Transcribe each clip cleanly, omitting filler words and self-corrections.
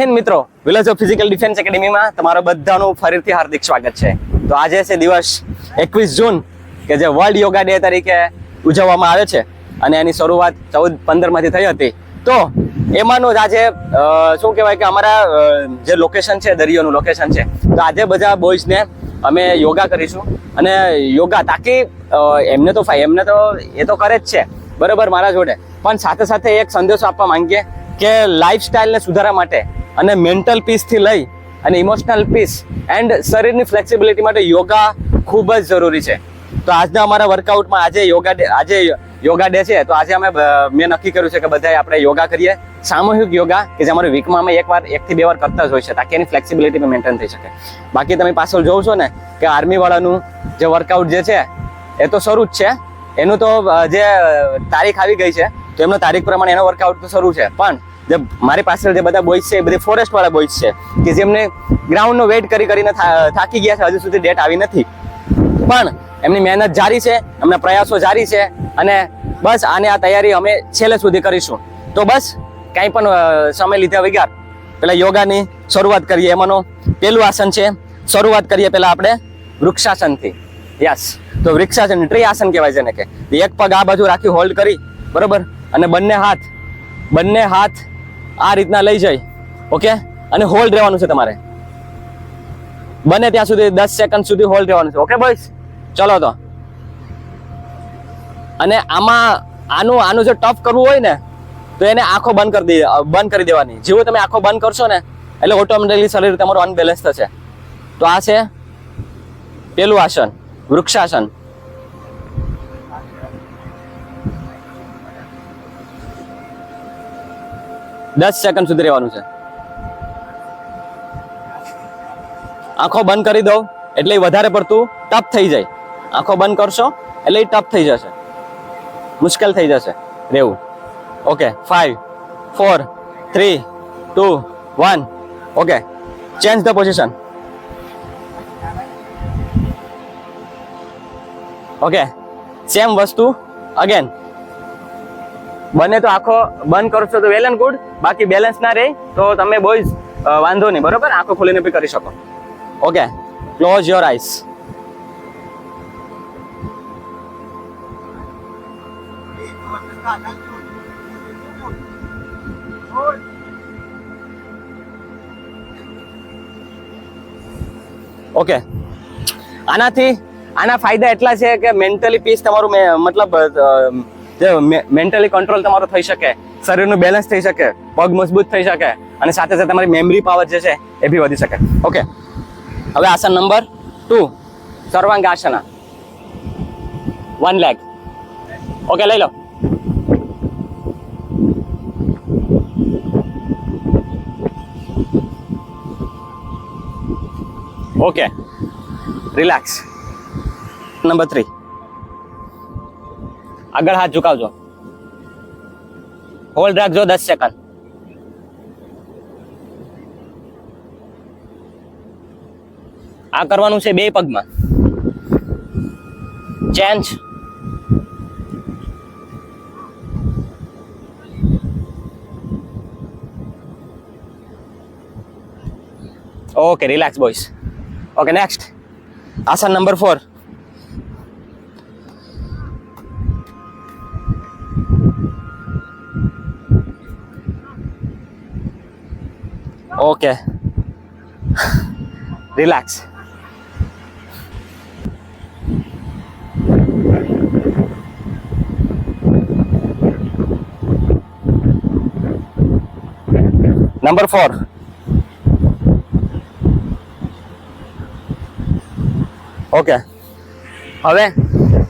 હિન્દ મિત્રો, village of physical defence એકેડેમીમાં તમારા બધાનું ફરીથી હાર્દિક સ્વાગત છે. તો આજે છે દિવસ 21 જૂન કે જે વર્લ્ડ યોગા ડે તરીકે ઉજવવામાં આવે છે અને એની શરૂઆત 14-15 માંથી થઈ હતી. તો એમાંનું જ આજે શું કહેવાય કે અમારા જે લોકેશન છે, દરિયોનું લોકેશન છે, તો આજે બધા બોયઝને અમે યોગા કરીશું. અને યોગા તાકી એમને તો એ તો કરે જ છે બરાબર મારા જોડે, પણ સાથે સાથે એક સંદેશો આપવા માંગીએ કે લાઈફસ્ટાઈલને સુધારવા માટે અને મેન્ટલ પીસથી લઈ અને ઇમોશનલ પીસ એન્ડ શરીરની ફ્લેક્સિબિલિટી માટે યોગા ખૂબ જ જરૂરી છે. તો આજના અમારા વર્કઆઉટમાં આજે યોગા ડે છે, તો આજે મેં નક્કી કર્યું છે કે બધાએ આપણે યોગા કરીએ, સામૂહિક યોગા કે જે અમારી વીકમાં અમે 1 થી 2 વાર કરતા જ હોય છે, તાકી એની ફ્લેક્સિબિલિટી મેન્ટેન થઈ શકે. બાકી તમે પાછળ જોવો છો ને કે આર્મીવાળાનું જે વર્કઆઉટ જે છે એ તો શરૂ જ છે, એનું તો જે તારીખ આવી ગઈ છે તો એમનો તારીખ પ્રમાણે એનો વર્કઆઉટ તો શરૂ છે. પણ જે મારી પાછળ જે બધા બોયઝ છે એ બધી ફોરેસ્ટ વાળા બોયઝ છે કે જેમને ગ્રાઉન્ડનો વેઇટ કરીને થાકી ગયા છે, હજુ સુધી ડેટ આવી નથી, પણ એમની મહેનત જારી છે, એમના પ્રયાસો જારી છે અને બસ આ તૈયારી અમે છેલ્લે સુધી કરીશું. તો બસ કાંઈ પણ સમય લીધા વગર પેલા યોગાની શરૂઆત કરીએ. એમાંનું પેલું આસન છે, શરૂઆત કરીએ પેલા આપણે વૃક્ષાસનથી. યસ, તો વૃક્ષાસન ટ્રી આસન કહેવાય છે ને, કે એક પગ આ બાજુ રાખી હોલ્ડ કરી બરોબર, અને બંને હાથ આ રીતના લઈ જાય. ઓકે, અને હોલ્ડ રહેવાનું છે તમારે બને ત્યાં સુધી 10 સેકન્ડ સુધી હોલ્ડ રહેવાનું છે. ઓકે બોયસ, ચલો તો. અને આનું જો ટફ કરવું હોય ને તો એને આંખો બંધ કરી દેવાની. જેવું તમે આંખો બંધ કરશો ને એટલે ઓટોમેટિકલી શરીર તમારું અનબેલેન્સ થશે. તો આ છે પેલું આસન, વૃક્ષાસન. દસ સેકન્ડ સુધી રહેવાનું છે. આંખો બંધ કરી દો એટલે વધારે પડતું ટફ થઈ જાય. આંખો બંધ કરશો એટલે એ ટફ થઈ જશે, મુશ્કેલ થઈ જશે રહેવું. Okay, 5 4 3 2 1. Okay, change the position. Okay, same વસ્તુ અગેન. બને તો આંખો બંધ કરશો તો વેલ એન્ડ ગુડ, બાકી બેલેન્સ ના રહે તો તમે બોયઝ વાંધો નહીં બરોબર, આંખો ખોલીને બી કરી શકો. Okay, close your eyes. Okay, આના ફાયદા એટલા છે કે મેન્ટલી પીસ તમારું મતલબ મેન્ટલી કંટ્રોલ તમારો થઈ શકે, શરીરનું બેલેન્સ થઈ શકે, પગ મજબૂત થઈ શકે અને સાથે સાથે તમારી મેમરી પાવર જે છે એ બી વધી શકે. ઓકે, હવે આસન નંબર 2, સર્વાંગાસના, 1 લેગ. ઓકે, લઈ લો. Okay, relax. નંબર 3, આગળ હાથ ઝુકાવજો, હોલ્ડ રાખજો 10 સેકન્ડ. આ કરવાનું છે 2 પગમાં. Change. Okay, relax boys. Okay, next આસન number 4. Okay, relax. Number 4. Okay,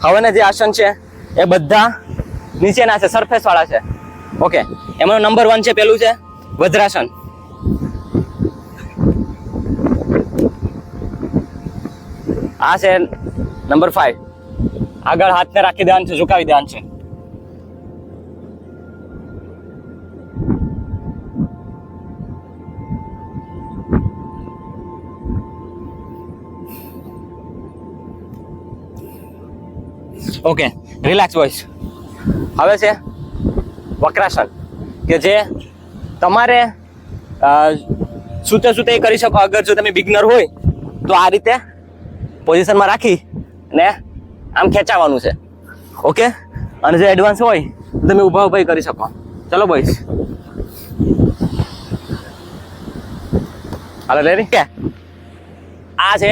હવેના જે આસન છે એ બધા નીચેના છે, સરફેસ વાળા છે. ઓકે, એમાં નંબર 1 છે, પેલું છે વજ્રાસન. આ છે નંબર 5. આગળ હાથને રાખી દેવાનું છે, ઝુકાવી દેવાનું છે. Okay, relax boys. હવે છે વક્રાસન, કે જે તમારે સૂતે સૂતે કરી શકો. અગર જો તમે બિગનર હોય તો આ રીતે પોઝિશનમાં રાખી અને આમ ખેંચાવાનું છે. ઓકે, અને જે એડવાન્સ હોય તો તમે ઊભા ઊભા કરી શકો. ચલો બોઈસ, હાલો રેડી કે આ છે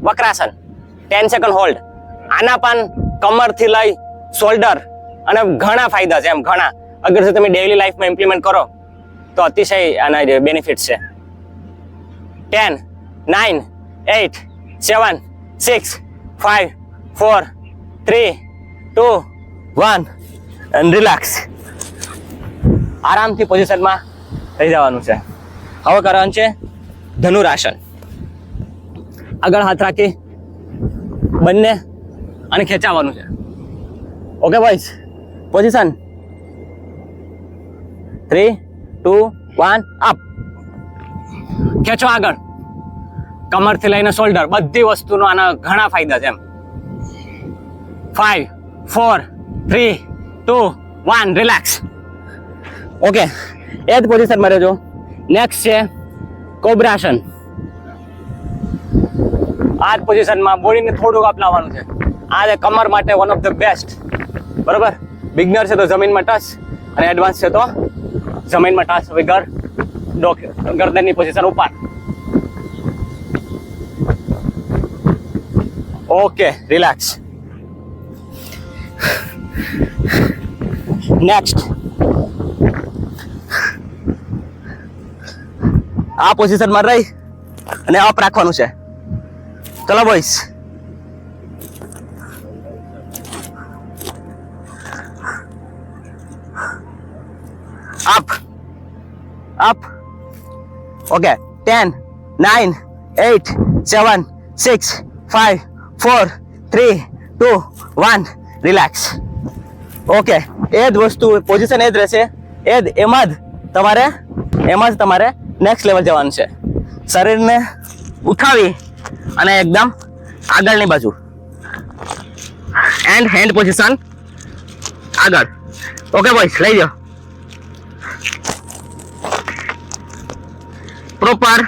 વક્રાસન. 10 સેકન્ડ હોલ્ડ. આના પણ કમરથી લઈ શોલ્ડર અને ઘણા ફાયદા છે, એમ ઘણા. અગર જો તમે ડેઈલી લાઈફમાં ઇમ્પ્લિમેન્ટ કરો તો અતિશય આના બેનિફિટ છે. 10, 9, 8, 7, 6, 5, 4, 3, 2, 1 and રિલેક્સ. આરામથી પોઝિશનમાં થઈ જવાનું છે. હવે કરવાનું છે ધનુરાસન. આગળ હાથ રાખી બંને અને ખેંચાવાનું છે. Okay boys, position 3, 2, 1 up. ખેંચો આગળ, કમરથી લઈને શોલ્ડર, બધી વસ્તુનો આના ઘણા ફાયદા છે એમ. 5, 4, 3, 2, 1 રિલેક્સ. ઓકે, એ જ પોઝિશનમાં રહેજો. નેક્સ્ટ છે કોબ્રાસન. આ જ પોઝિશનમાં બોડીને થોડુંક અપનાવવાનું છે. આ છે કમર માટે વન ઓફ ધ બેસ્ટ. બરોબર, બિગનર છે તો જમીનમાં ટચ, અને એડવાન્સ છે તો જમીનમાં ટચ વગર ગરદનની પોઝિશન ઉપર. Okay, relax. નેક્સ્ટ આ પોઝિશનમાં રહી અને અપ રાખવાનું છે. ચલો boys, up up. Okay, 10, 9, 8, 7, 6, 5, 4, 3, 2, 1 relax. Okay, એ જ વસ્તુ પોઝિશન એ જ રહેશે. એમાં જ તમારે નેક્સ્ટ લેવલ જવાનું છે. શરીરને ઉઠાવી અને એકદમ આગળની બાજુ, એન્ડ હેન્ડ પોઝિશન આગળ. ઓકે બોઈસ, લઈ જાઓ પ્રોપર.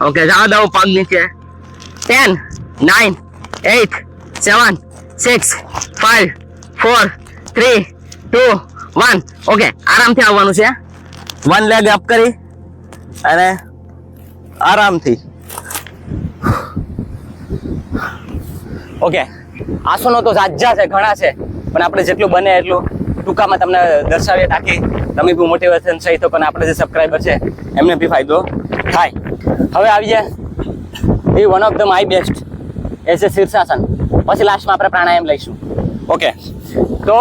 ઓકે, જવા દો પગ નીચે. 10, 9, 8, 7, 6, 5, 4, 3, 2, 1. ઓકે, આરામથી આવવાનું છે. વન લેગ અપ કરી અને આરામથી. ઓકે, આસનો તો જાજા છે, ઘણા છે, પણ આપણે જેટલું બને એટલું ટૂંકામાં તમને દર્શાવીએ, તાકી તમે બી મોટિવેશન થઈ તો પણ આપણે જે સબસ્ક્રાઈબર છે એમને બી ફાયદો થાય. હવે આવી જાય એ one of the my best એ છે શીર્ષાસન. પછી લાસ્ટમાં આપણે પ્રાણાયામ લઈશું. ઓકે, તો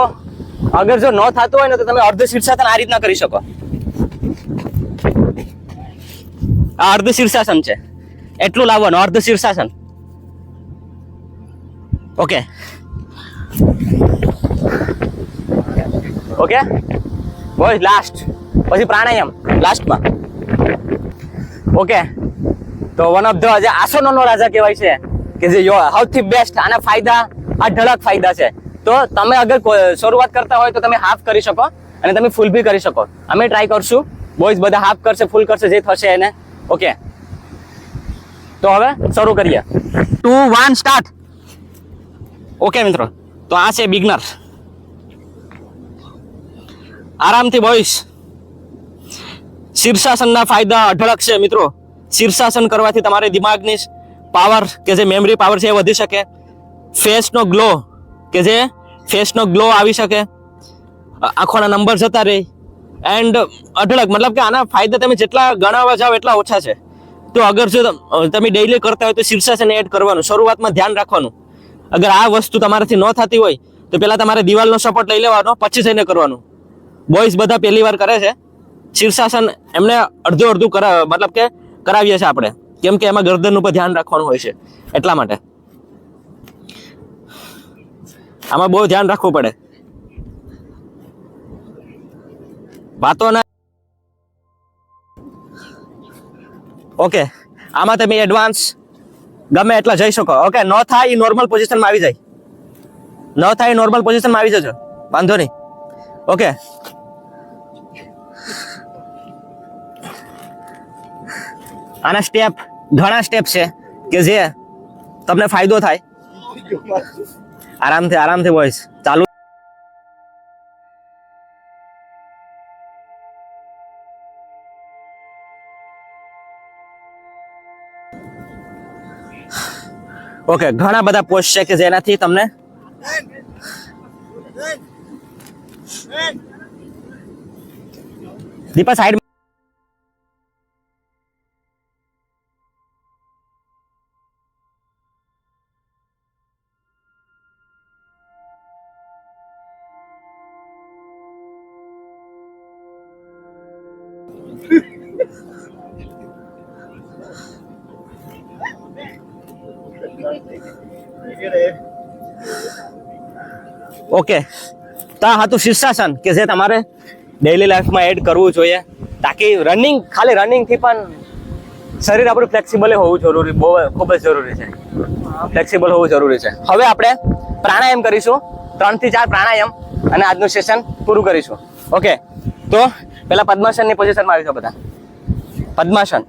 અગર જો ન થતું હોય ને તો તમે અર્ધ શીર્ષાસન આ રીતના કરી શકો. આ અર્ધ શીર્ષાસન છે, એટલું લાવવાનું અર્ધ શીર્ષાસન. ઓકે ઓકે બોય, લાસ્ટ પછી પ્રાણાયામ લાસ્ટમાં. ઓકે, તો વન ઓફ ધ જે આસનોનો રાજા કહેવાય છે, કે જે સૌથી બેસ્ટ. આના ફાયદા અઢળક ફાયદા છે. તો તમે અગર શરૂઆત કરતા હોય તો તમે હાફ કરી શકો અને તમે ફૂલ બી કરી શકો. અમે ટ્રાય કરશું. બોયઝ બધા હાફ કરશે, ફૂલ કરશે, જે થશે એને. ઓકે, તો હવે શરૂ કરીએ. 2, 1 સ્ટાર્ટ. ઓકે મિત્રો, તો આ છે બિગનર. આરામથી બોઈસ. શીર્ષાસનના ફાયદા અઢળક છે મિત્રો. શીર્ષાસન કરવાથી તમારે દિમાગની પાવર, કે જે મેમરી પાવર છે, એ વધી શકે. ફેસનો ગ્લો, કે જે ફેસનો ગ્લો આવી શકે. આંખોના નંબર જતા રહે. એન્ડ અઢળક, મતલબ કે આના ફાયદા તમે જેટલા ગણાવવા જાઓ એટલા ઓછા છે. તો અગર જો તમે ડેઈલી કરતા હોય તો શીર્ષાસન એડ કરવાનું. શરૂઆતમાં ધ્યાન રાખવાનું. અગર આ વસ્તુ તમારાથી ન થતી હોય તો પહેલા તમારે દિવાલનો સપોર્ટ લઈ લેવાનો, પછી જઈને કરવાનું. બોયઝ બધા પહેલી વાર કરે છે શીર્ષાસન. એમને અડધું મતલબ કે કરાવીએ છીએ આપણે, કેમ કે એમાં ગરદન ઉપર ધ્યાન રાખવાનું હોય છે, એટલા માટે આમાં બહુ ધ્યાન રાખવું પડે. વાતો ના. ઓકે, આમાં તમે એડવાન્સ ગમે એટલા જઈ શકો. ઓકે, ન થાય એ નોર્મલ પોઝિશનમાં આવી જાય. ન થાય એ નોર્મલ પોઝિશનમાં આવી જજો, વાંધો નહીં. ઓકે, આના સ્ટેપ ઘણા સ્ટેપ છે કે જે તમને ફાયદો થાય. આરામથી બોયસ ચાલુ. ઓકે, ઘણા બધા પોસ્ટ છે કે જેનાથી તમને દીપા સાઈડ. ઓકે, તો આ હતું શીર્ષાસન કે જે તમારે ડેઈલી લાઈફમાં એડ કરવું જોઈએ, તાકી ખાલી રનિંગ થી પણ શરીર આપણું ફ્લેક્સિબલ હોવું જરૂરી, ખૂબ જ જરૂરી છે. ફ્લેક્સિબલ હોવું જરૂરી છે. હવે આપણે પ્રાણાયામ કરીશું, 3 થી 4 પ્રાણાયામ, અને આજનું સેશન પૂરું કરીશું. ઓકે, તો પેલા પદ્માસનની પોઝિશનમાં આવી જાઓ બધા. પદ્માસન.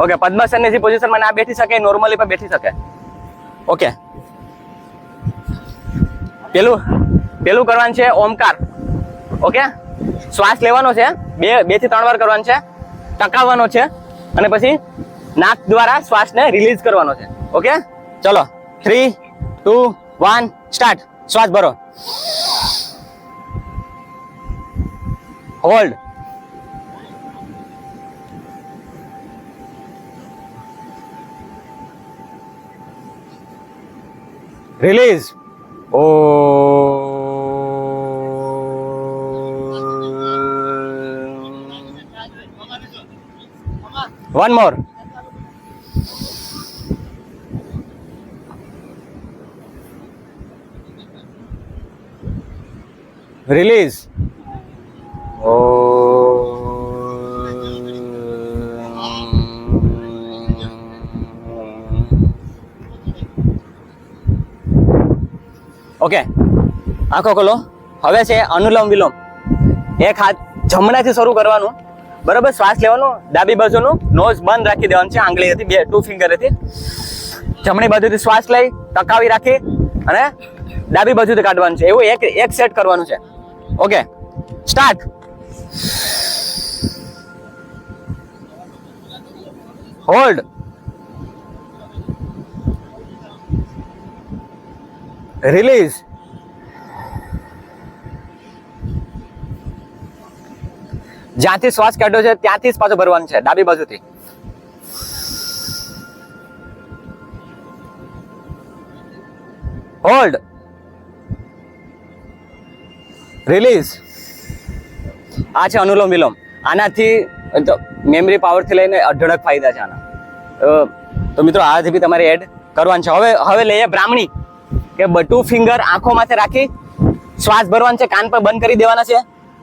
ઓકે, પદ્માસનની જે પોઝિશનમાં ના બેઠી શકે, નોર્મલી પણ બેઠી શકે. ઓકે, પેલું કરવાનું છે ઓમકાર. ઓકે, શ્વાસ લેવાનો છે, 2 થી 3 વાર કરવાનો છે, ટકાવવાનો છે, અને પછી નાક દ્વારા શ્વાસને રિલીઝ કરવાનો છે. ઓકે, ચલો 3, 2, 1 સ્ટાર્ટ. શ્વાસ ભરો, hold, release. One more. Release. Okay, આંખો ખોલો. હવે છે અનુલોમ વિલોમ. એક હાથ જમણાથી શરૂ કરવાનું, બરાબર? શ્વાસ લેવાનો, ડાબી બાજુનું નોઝ બંધ રાખી દેવાનું છે, આંગળીથી 2 ફિંગરથી. જમણી બાજુથી શ્વાસ લઈ ટકાવી રાખી અને ડાબી બાજુથી કાઢવાનું છે. એવું એક સેટ કરવાનું છે. Okay, start. હોલ્ડ, રિલીઝ, જ્યાંથી શ્વાસ કાઢ્યો છે ત્યાંથી જ પાછો ભરવાનું છે, ડાબી બાજુથી. Hold, release. આ છે અનુલોમ વિલોમ. આનાથી મેમરી પાવરથી લઈને અઢળક ફાયદા છે આના. તો મિત્રો આથી બી તમારે એડ કરવાનું છે. હવે લઈએ બ્રાહ્મણી, કે 2 ફિંગર આંખો માથે રાખી શ્વાસ ભરવાનો છે, કાન પર બંધ કરી દેવાના છે,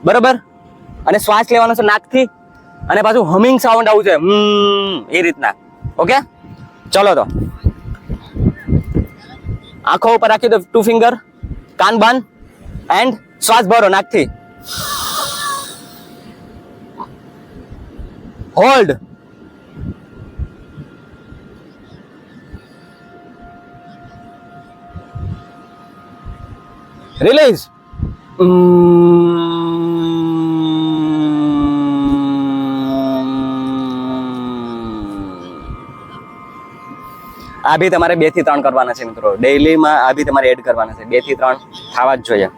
બરોબર? અને શ્વાસ લેવાનો છે નાકથી, અને પાછું હમિંગ સાઉન્ડ આવું છે, એ રીતના. ઓકે, ચલો તો આંખો ઉપર રાખી દો, 2 ફિંગર, કાન બંધ, એન્ડ શ્વાસ ભરો નાકથી. Hold, release. આ બી તમારે 2 થી 3 કરવાના છે મિત્રો. ડેઈલીમાં આ બી તમારે એડ કરવાના છે. 2 થી 3 થવા જ જોઈએ.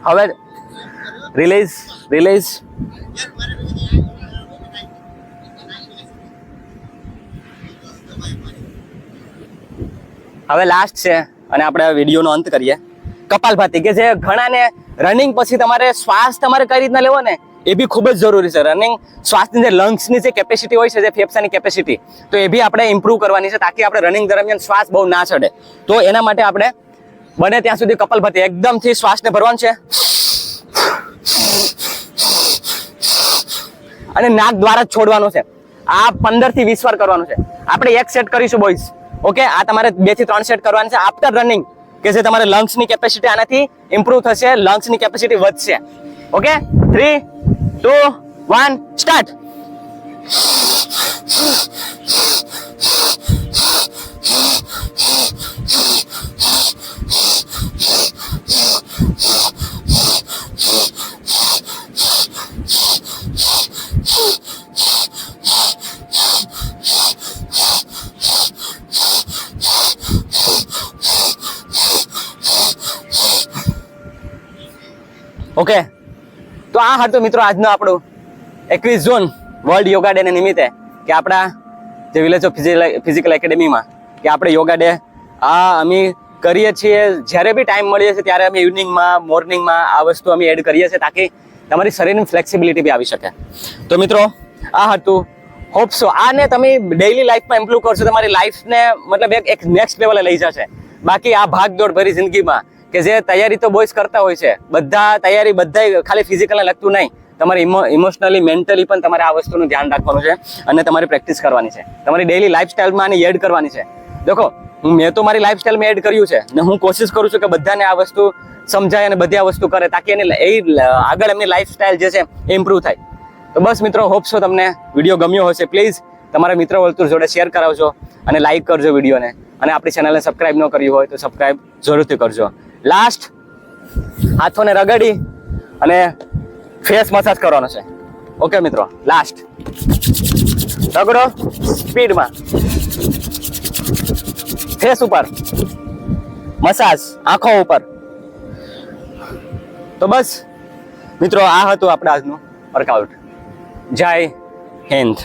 હવે રિલીઝ. હવે લાસ્ટ છે, અને આપણે વિડીયોનો અંત કરીએ. કપાલભાતિ, કે જે ઘણાને રનિંગ પછી તમારે શ્વાસ તમારે કઈ રીતના લેવો ને એ બી ખૂબ જ જરૂરી છે. રનિંગ શ્વાસની જે લંગ્સની જે કેપેસિટી હોય છે, જે ફેફસાની કેપેસિટી, તો એ બી આપણે ઇમ્પ્રૂવ કરવાની છે, તાકી આપણે રનિંગ દરમિયાન શ્વાસ બહુ ના ચડે. તો એના માટે આપણે બને ત્યાં સુધી કપાલભાતિ એકદમથી શ્વાસને ભરવાનું છે, અને નાક દ્વારા જ છોડવાનું છે. આ 15 થી 20 વાર કરવાનું છે. આપણે એક સેટ કરીશું બોಯ್સ. ઓકે, આ તમારે 2 થી 3 સેટ કરવાનું છે આફ્ટર રનિંગ, કે જે તમારે લંગ્સની કેપેસિટી આનાથી ઇમ્પ્રૂવ થશે, લંગ્સની કેપેસિટી વધશે. Okay, 3, 2 1 start. ઓકે, તો આ હતું મિત્રો આજનો આપણું 21 જૂન વર્લ્ડ યોગા ડે ને નિમિત્તે કે આપણા જે વિલેજ ઓફ ફિઝિકલ એકેડેમીમાં કે આપણે યોગા ડે અમે કરીએ છીએ. જ્યારે બી ટાઈમ મળીએ છીએ ત્યારે અમે ઇવનિંગમાં મોર્નિંગમાં આ વસ્તુ અમે એડ કરીએ છીએ તાકી તમારી શરીરની ફ્લેક્સિબિલિટી બી આવી શકે. તો મિત્રો આ હતું. હોપ સો આને તમે ડેઈલી લાઈફમાં ઇમ્પ્રુવ કરશો, તમારી લાઈફને મતલબ એક નેક્સ્ટ લેવલે લઈ જશે. બાકી આ ભાગદોડ ભરી જિંદગીમાં કે જે તૈયારી તો બોયસ કરતા હોય છે, બધા તૈયારી બધા ખાલી ફિઝિકલને લગતું નહીં, તમારે ઇમોશનલી મેન્ટલી પણ તમારે આ વસ્તુનું ધ્યાન રાખવાનું છે અને તમારી પ્રેક્ટિસ કરવાની છે, તમારી ડેઈલી લાઈફસ્ટાઈલમાં આને એડ કરવાની છે. દેખો મેં તો મારી લાઈફસ્ટાઈલમાં એડ કર્યું છે ને હું કોશિશ કરું છું કે બધાને આ વસ્તુ સમજાય અને બધી આ વસ્તુ કરે તાકી આગળ એમની લાઈફસ્ટાઈલ જે છે એ ઇમ્પ્રૂવ થાય. તો બસ મિત્રો, હોપ છો તમને વિડીયો ગમ્યો હશે. પ્લીઝ તમારા મિત્ર વર્તુળ જોડે શેર કરાવજો અને લાઈક કરજો વિડીયોને, અને આપણી ચેનલને સબસ્ક્રાઈબ ન કરી હોય તો સબસ્ક્રાઈબ જરૂરથી કરજો. લાસ્ટ હાથોને રગડી અને ફેસ મસાજ કરવાનો છે. ઓકે મિત્રો, લાસ્ટ રગડો સ્પીડમાં ફેસ ઉપર, મસાજ આંખો ઉપર. તો બસ મિત્રો, આ હતું આપણે આજનું વર્કઆઉટ. જય હિન્દ.